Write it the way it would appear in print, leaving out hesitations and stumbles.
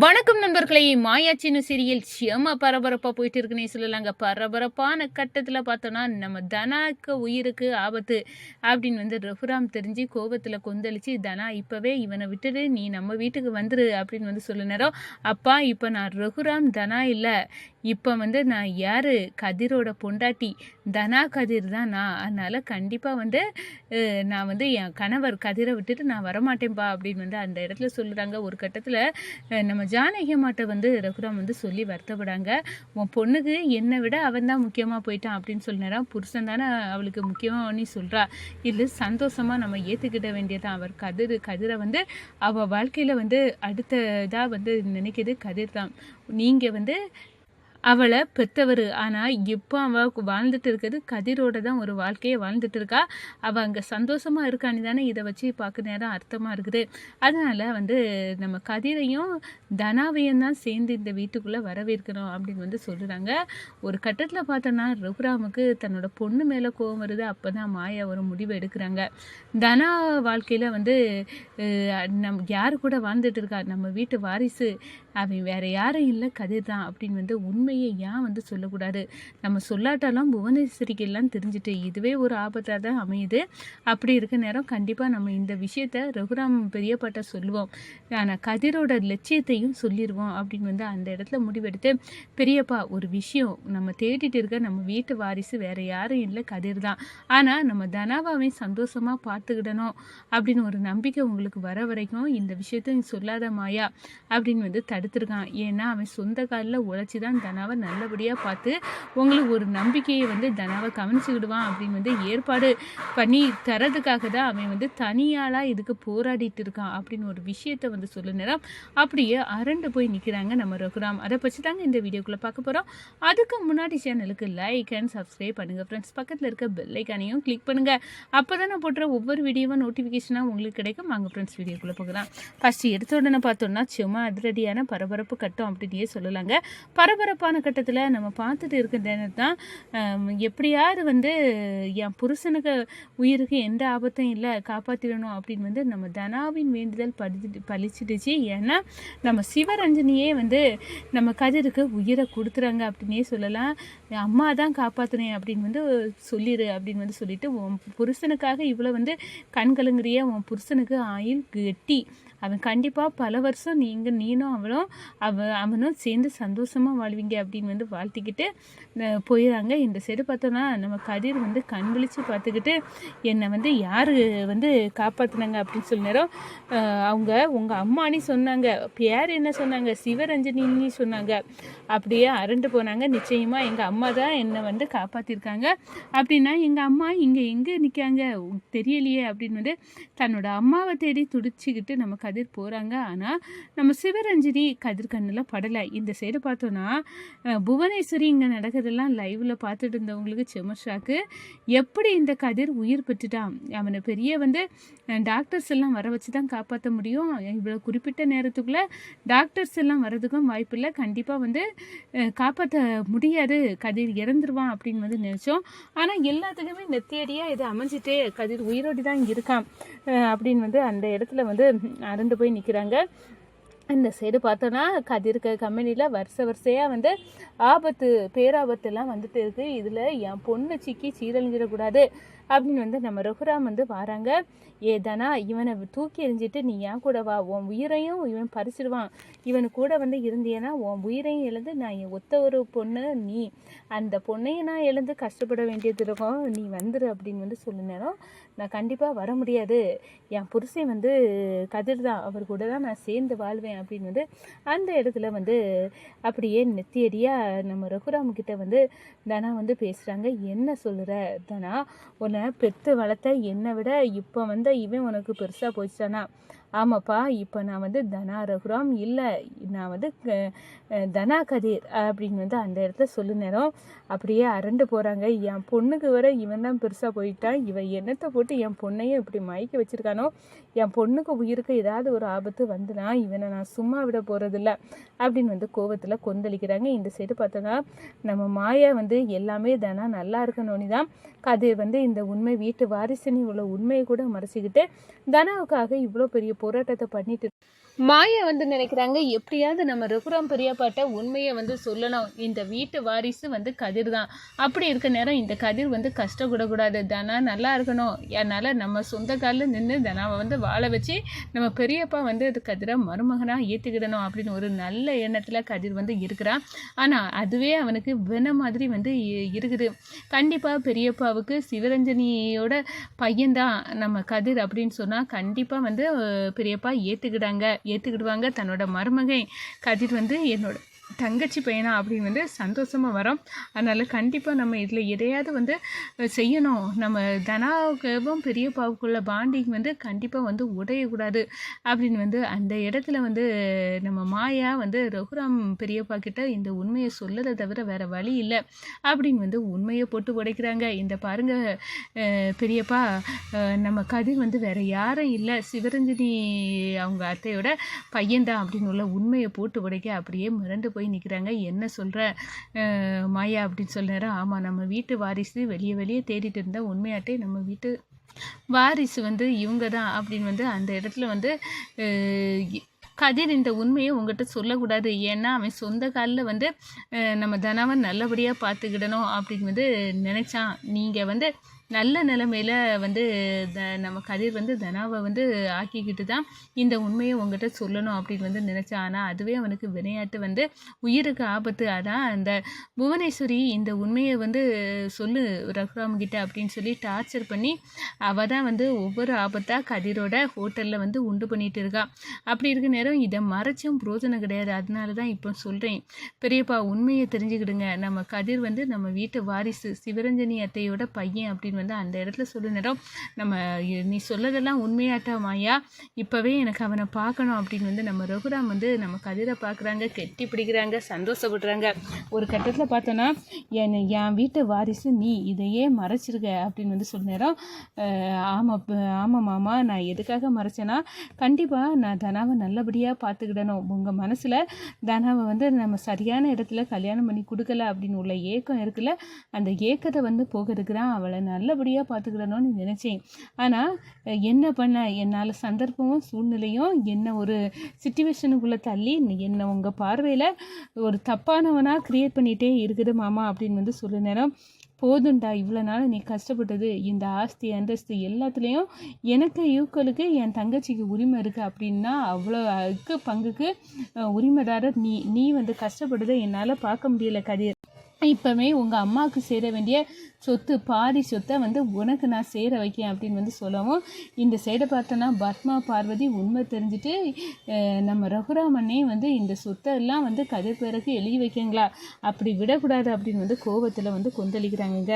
வணக்கம் நண்பர்களே, மாயாச்சின்னு சீரியல் செம பரபரப்பாக போயிட்டு இருக்குன்னே சொல்லலாங்க. பரபரப்பான கட்டத்தில் பார்த்தோன்னா நம்ம தனாக்கு உயிருக்கு ஆபத்து அப்படின்னு ரகுராம் தெரிஞ்சு கோபத்தில் கொந்தளிச்சு, தனா இப்போவே இவனை விட்டுடு, நீ நம்ம வீட்டுக்கு வந்துரு அப்படின்னு சொல்ல நேரம், அப்பா இப்போ நான் ரகுராம் தனா இல்லை, இப்போ நான் யார், கதிரோட பொண்டாட்டி தனா கதிர் தான் நான். அதனால் கண்டிப்பாக நான் என் கணவர் கதிரை விட்டுட்டு நான் வரமாட்டேன்ப்பா அப்படின்னு அந்த இடத்துல சொல்லுறாங்க. ஒரு கட்டத்தில் நம்ம ஜானகி அம்மாட்ட ரகுராம் சொல்லி வருத்தப்படாங்க. உன் பொண்ணுக்கு என்னை விட அவன் தான் முக்கியமாக போயிட்டான் அப்படின்னு சொல்லினாராம். புருஷன் தானே அவளுக்கு முக்கியமாக சொல்கிறா, இது சந்தோஷமாக நம்ம ஏற்றுக்கிட வேண்டியதான். அவர் கதிரை அவள் வாழ்க்கையில் அடுத்ததாக நினைக்கிறது கதிர் தான். நீங்கள் அவளை பெற்றவர், ஆனால் இப்போ அவள் வாழ்ந்துட்டு இருக்கிறது கதிரோட தான் ஒரு வாழ்க்கையை வாழ்ந்துட்டு இருக்கா. அவள் அங்கே சந்தோஷமாக இருக்கான்னு தானே இதை வச்சு பார்க்க நேரம் அர்த்தமாக இருக்குது. அதனால் நம்ம கதிரையும் தனாவையும் தான் சேர்ந்து இந்த வீட்டுக்குள்ளே வரவேற்கணும் அப்படின்னு சொல்கிறாங்க. ஒரு கட்டத்தில் பார்த்தோன்னா ரகுராமுக்கு தன்னோட பொண்ணு மேலே கோபம் வருது. அப்போ தான் மாயா ஒரு முடிவு எடுக்கிறாங்க. தனா வாழ்க்கையில் யார் கூட வாழ்ந்துட்டு இருக்கா, நம்ம வீட்டு வாரிசு, அவன் வேறு யாரும் இல்லை கதிர் தான் அப்படின்னு உண்மையை ஏன் சொல்லக்கூடாது. நம்ம சொல்லாட்டாலும் புவனேஸ்வரிக்கு எல்லாம் தெரிஞ்சுட்டு இதுவே ஒரு ஆபத்தாக தான் அமையுது. அப்படி இருக்க நேரம் கண்டிப்பாக நம்ம இந்த விஷயத்த ரகுராம் பெரியப்பாட்ட சொல்லுவோம், ஆனால் கதிரோட லட்சியத்தையும் சொல்லிடுவோம் அப்படின்னு அந்த இடத்துல முடிவெடுத்து, பெரியப்பா ஒரு விஷயம், நம்ம தேடிட்டு இருக்க நம்ம வீட்டு வாரிசு வேறு யாரும் இல்லை கதிர் தான், ஆனால் நம்ம தனாவாவையும் சந்தோஷமாக பார்த்துக்கிடணும் அப்படின்னு ஒரு நம்பிக்கை உங்களுக்கு வர வரைக்கும் இந்த விஷயத்த சொல்லாத மாயா அப்படின்னு தடுத்துருக்கான். ஏன்னா அவன் சொந்த காலில் உழைச்சி தான் தனாவை நல்லபடியாக பார்த்து உங்களுக்கு ஒரு நம்பிக்கையை தனாவை கவனிச்சுக்கிடுவான் அப்படின்னு ஏற்பாடு பண்ணி தரதுக்காக தான் அவன் தனியாளாக இதுக்கு போராடிட்டு இருக்கான் அப்படின்னு ஒரு விஷயத்த சொல்ல நேரம் அப்படியே அரண்டு போய் நிற்கிறாங்க நம்ம ரகுராம். அதை பற்றி தாங்க இந்த வீடியோக்குள்ளே பார்க்க போகிறோம். அதுக்கு முன்னாடி சேனலுக்கு லைக் அண்ட் சப்ஸ்கிரைப் பண்ணுங்கள் ஃப்ரெண்ட்ஸ். பக்கத்தில் இருக்க பெல் ஐக்கானையும் கிளிக் பண்ணுங்கள். அப்போ தான் நான் போட்டுற ஒவ்வொரு வீடியோவும் நோட்டிஃபிகேஷனாக உங்களுக்கு கிடைக்கும். வாங்க ஃப்ரெண்ட்ஸ் வீடியோக்குள்ளே போகலாம். ஃபஸ்ட்டு எடுத்த உடனே பார்த்தோன்னா சும்மா அதிரடியான பரபரப்பு கட்டம் அப்படின்னே சொல்லலாங்க. பரபரப்பான கட்டத்தில் நம்ம பார்த்துட்டு இருக்கிறது தான், எப்படியாவது என் புருஷனுக்கு உயிருக்கு எந்த ஆபத்தும் இல்லை, காப்பாற்றிடணும் அப்படின்னு நம்ம தனாவின் வேண்டுதல் பழிச்சிடுச்சு. ஏன்னா நம்ம சிவரஞ்சனியே நம்ம கதிருக்கு உயிரை கொடுத்துறாங்க அப்படின்னே சொல்லலாம். அம்மா தான் காப்பாற்றினேன் அப்படின்னு சொல்லிடு அப்படின்னு சொல்லிட்டு, உன் புருஷனுக்காக இவ்வளோ கண்கலங்குறிய, உன் புருஷனுக்கு ஆயுள் கெட்டி, அவன் கண்டிப்பாக பல வருஷம் நீனும் அவனும் சேர்ந்து சந்தோஷமாக வாழ்வீங்க அப்படின்னு வாழ்த்திக்கிட்டு போயிடறாங்க. இந்த சைடு பார்த்தோன்னா நம்ம கதிர் கண் விழிச்சு பார்த்துக்கிட்டு, என்னை யார் காப்பாற்றினாங்க அப்படின்னு சொல்ல நேரம், அவங்க உங்கள் அம்மானி சொன்னாங்க, பேர் என்ன சொன்னாங்க, சிவரஞ்சனின்னு சொன்னாங்க. அப்படியே அரண்டு போனாங்க. நிச்சயமாக எங்கள் அம்மா தான் என்னை காப்பாற்றிருக்காங்க அப்படின்னா, எங்கள் அம்மா இங்கே எங்கே நிற்காங்க தெரியலையே அப்படின்னு தன்னோட அம்மாவை தேடி துடிச்சிக்கிட்டு நம்ம கதிர் போகிறாங்க. ஆனால் நம்ம சிவரஞ்சனி கதிர் கண்ணில் படலை. இந்த சைடு பார்த்தோன்னா புவனேஸ்வரி இங்கே நடக்கிறதெல்லாம் லைவில் பார்த்துட்டு இருந்தவங்களுக்கு செமஷாக்கு. எப்படி இந்த கதிர் உயிர் பெற்றுட்டான், அவனை பெரிய டாக்டர்ஸ் எல்லாம் வர வச்சு தான் காப்பாற்ற முடியும். இவ்வளோ குறிப்பிட்ட நேரத்துக்குள்ளே டாக்டர்ஸ் எல்லாம் வர்றதுக்கும் வாய்ப்பில்லை. கண்டிப்பாக காப்பாற்ற முடியாது, கதிர் இறந்துருவான் அப்படின்னு நினச்சோம். ஆனால் எல்லாத்துக்குமே நெத்தியடியாக இது அமைஞ்சிட்டே கதிர் உயிரோடு தான் இருக்கான் அப்படின்னு அந்த இடத்துல அரண்டு போய் நிற்கிறாங்க. இந்த சைடு பார்த்தோன்னா கதிர்க்க கம்பெனியில் வரிசையாக ஆபத்து பேராபத்துலாம் வந்துட்டு இருக்குது. இதில் என் பொண்ணு சிக்கி சீரழிஞ்சிடக்கூடாது அப்படின்னு நம்ம ரகுராம் வராங்க. ஏதானா இவனை தூக்கி எறிஞ்சிட்டு நீ ஏன் கூட வா, உன் உயிரையும் இவன் பறிச்சிடுவான், இவனு கூட இருந்தேன்னா உன் உயிரையும் இழந்து நான் என் ஒத்த ஒரு பொண்ணு, நீ அந்த பொண்ணையும் நான் இழந்து கஷ்டப்பட வேண்டியது இருக்கும், நீ வந்துரு அப்படின்னு சொல்ல நேரம், நான் கண்டிப்பாக வர முடியாது, என் புருஷன் கதிர் தான், அவர் கூட தான் நான் சேர்ந்து வாழ்வேன் அப்படின்னு அந்த இடத்துல அப்படியே நெத்தியடியாக நம்ம ரகுராம்கிட்ட தனா பேசுகிறாங்க. என்ன சொல்லுற தனா, உன்னை பெற்று வளர்த்த என்னை விட இப்போ இவன் உனக்கு பெருசாக போயிடுச்சானா? ஆமாப்பா, இப்போ நான் தனா ரகுராம் இல்லை, நான் தனா கதிர் அப்படின்னு அந்த இடத்துல சொல்லு நேரம் அப்படியே அரண்டு போகிறாங்க. என் பொண்ணுக்கு வர இவன் தான் பெருசாக போயிட்டான், இவன் எண்ணத்தை போட்டு என் பொண்ணையும் இப்படி மயக்க வச்சுருக்கானோ, என் பொண்ணுக்கு உயிருக்கு ஏதாவது ஒரு ஆபத்து வந்துனா இவனை நான் சும்மா விட போகிறதில்ல அப்படின்னு கோவத்தில் கொந்தளிக்கிறாங்க. இந்த சைடு பார்த்தோன்னா நம்ம மாயா எல்லாமே தனா நல்லா இருக்கணும்னு தான் கதிர் இந்த உண்மை வீட்டு வாரிசுன்னு இவ்வளோ உண்மையை கூட மறைச்சிக்கிட்டு தனாவுக்காக இவ்வளோ பெரிய போராட்டத்தை பண்ணிட்டு மாயா வந்து நினைக்கிறாங்க எப்படியாவது நம்ம ரகுராம் பெரியப்பாட்ட உண்மையை வந்து சொல்லணும். இந்த வீட்டு வாரிசு வந்து கதிர் தான். அப்படி இருக்க நேரம் இந்த கதிர் வந்து கஷ்டப்படக்கூடாது, தனா நல்லா இருக்கணும். அதனால் நம்ம சொந்த காலில் நின்று தனாவை வந்து வாழ வச்சு நம்ம பெரியப்பா வந்து அது கதிரை மருமகனாக ஏற்றுக்கிடணும் அப்படின்னு ஒரு நல்ல எண்ணத்தில் கதிர் வந்து இருக்கிறான். ஆனால் அதுவே அவனுக்கு வென மாதிரி வந்து இருக்குது. கண்டிப்பாக பெரியப்பாவுக்கு சிவரஞ்சனியோட பையன்தான் நம்ம கதிர் அப்படின்னு சொன்னால் கண்டிப்பாக வந்து பெரியப்பா ஏற்றுக்கிடுவாங்க. தன்னோட மருமகன் கதிர் வந்து என்னோட தங்கச்சி பையனா அப்படின்னு வந்து சந்தோஷமாக வரோம். அதனால் கண்டிப்பாக நம்ம இதில் எதையாவது வந்து செய்யணும். நம்ம தனாவுக்கும் பெரியப்பாவுக்குள்ள பாண்டிங் வந்து கண்டிப்பாக வந்து உடையக்கூடாது அப்படின்னு வந்து அந்த இடத்துல வந்து நம்ம மாயா வந்து ரகுராம் பெரியப்பா கிட்ட இந்த உண்மையை சொல்லதை தவிர வேறு வழி இல்லை அப்படின்னு வந்து உண்மையை போட்டு உடைக்கிறாங்க. இந்த பாருங்க பெரியப்பா, நம்ம கதிர் வந்து வேறு யாரும் இல்லை, சிவரஞ்சனி அவங்க அத்தையோட பையன்தான் அப்படின்னு உள்ள உண்மையை போட்டு உடைக்க அப்படியே மிரண்டு போய் நிற்கிறாங்க. என்ன சொல்கிற மாயா அப்படின்னு சொல்கிறாரு. ஆமாம், நம்ம வீட்டு வாரிசு வெளியே தேடிட்டு இருந்தால் உண்மையாட்டே நம்ம வீட்டு வாரிசு வந்து இவங்க தான் அப்படின்னு வந்து அந்த இடத்துல வந்து கதிர் இந்த உண்மையை உங்கள்கிட்ட சொல்லக்கூடாது. ஏன்னா அவன் சொந்த காலில் வந்து நம்ம தனாவை நல்லபடியாக பார்த்துக்கிடணும் அப்படின்னு வந்து நினச்சான். நீங்கள் வந்து நல்ல நிலைமையில் வந்து நம்ம கதிர் வந்து தனாவை வந்து ஆக்கிக்கிட்டு தான் இந்த உண்மையை உங்கள்கிட்ட சொல்லணும் அப்படின்னு வந்து நினச்சான். ஆனால் அதுவே அவனுக்கு விளையாட்டு வந்து உயிருக்கு ஆபத்து. அதான் அந்த புவனேஸ்வரி இந்த உண்மையை வந்து சொல்லு ரகுராம்கிட்ட அப்படின்னு சொல்லி டார்ச்சர் பண்ணி அவள் தான் வந்து ஒவ்வொரு ஆபத்தாக கதிரோட ஹோட்டலில் வந்து உண்டு பண்ணிகிட்டு இருக்கா. அப்படி இருக்க நேரம் இதை மறைச்சும் பிரோஜனம் கிடையாது. அதனால தான் இப்போ சொல்கிறேன், பெரியப்பா உண்மையை தெரிஞ்சுக்கிடுங்க. நம்ம கதிர் வந்து நம்ம வீட்டு வாரிசு, சிவரஞ்சனி அத்தையோட பையன் அப்படின்னு வந்து அந்த இடத்துல சொல்லு நேரம் நம்ம நீ சொல்லதெல்லாம் உண்மையாட்டா மாயா, இப்போவே எனக்கு அவனை பார்க்கணும் அப்படின்னு வந்து நம்ம ரகுராம் வந்து நம்ம கதிரை பார்க்குறாங்க, கெட்டி பிடிக்கிறாங்க, சந்தோஷப்படுறாங்க. ஒரு கட்டத்தில் பார்த்தோன்னா என் வீட்டு வாரிசு நீ இதையே மறைச்சிருக்க அப்படின்னு வந்து சொல்ல நேரம் ஆமாம் மாமா, நான் எதுக்காக மறைச்சேன்னா கண்டிப்பாக நான் தனாவை நல்லபடியாக பார்த்துக்கிடணும். உங்கள் மனசில் தனாவை வந்து நம்ம சரியான இடத்துல கல்யாணம் பண்ணி கொடுக்கல அப்படின்னு உள்ள ஏக்கம் இருக்குல்ல, அந்த ஏக்கத்தை வந்து போகிறதுக்கு தான் அவளை நல்லபடியாக பார்த்துக்கிடணும்னு நினச்சேன். ஆனால் என்ன பண்ண, என்னால் சந்தர்ப்பமும் சூழ்நிலையும் என்ன ஒரு சிச்சுவேஷனுக்குள்ளே தள்ளி என்னை உங்கள் பார்வையில் ஒரு தப்பானவனாக க்ரியேட் பண்ணிகிட்டே இருக்குது மாமா அப்படின்னு வந்து சொல்ல நேரம் போதுண்டா, இவ்வளோ நாள் நீ கஷ்டப்பட்டது, இந்த ஆஸ்தி அந்தஸ்து எல்லாத்துலேயும் எனக்கு ஈக்குவலுக்கு என் தங்கச்சிக்கு உரிமை இருக்குது அப்படின்னா அவ்வளோ பங்குக்கு உரிமைதாரர் நீ வந்து கஷ்டப்பட்டதை என்னால் பார்க்க முடியல கதிர். இப்போவே உங்கள் அம்மாவுக்கு சேர வேண்டிய சொத்து பாதி சொத்தை வந்து உனக்கு நான் சேர வைக்கேன் அப்படின்னு வந்து சொல்லவும், இந்த சைடை பார்த்தோன்னா பத்மா பார்வதி உண்மை தெரிஞ்சுட்டு நம்ம ரகுராமனே வந்து இந்த சொத்தை எல்லாம் வந்து கதிர் பேருக்கு எழுதி வைக்கங்களா, அப்படி விடக்கூடாது அப்படின்னு வந்து கோபத்தில் வந்து கொந்தளிக்கிறாங்க.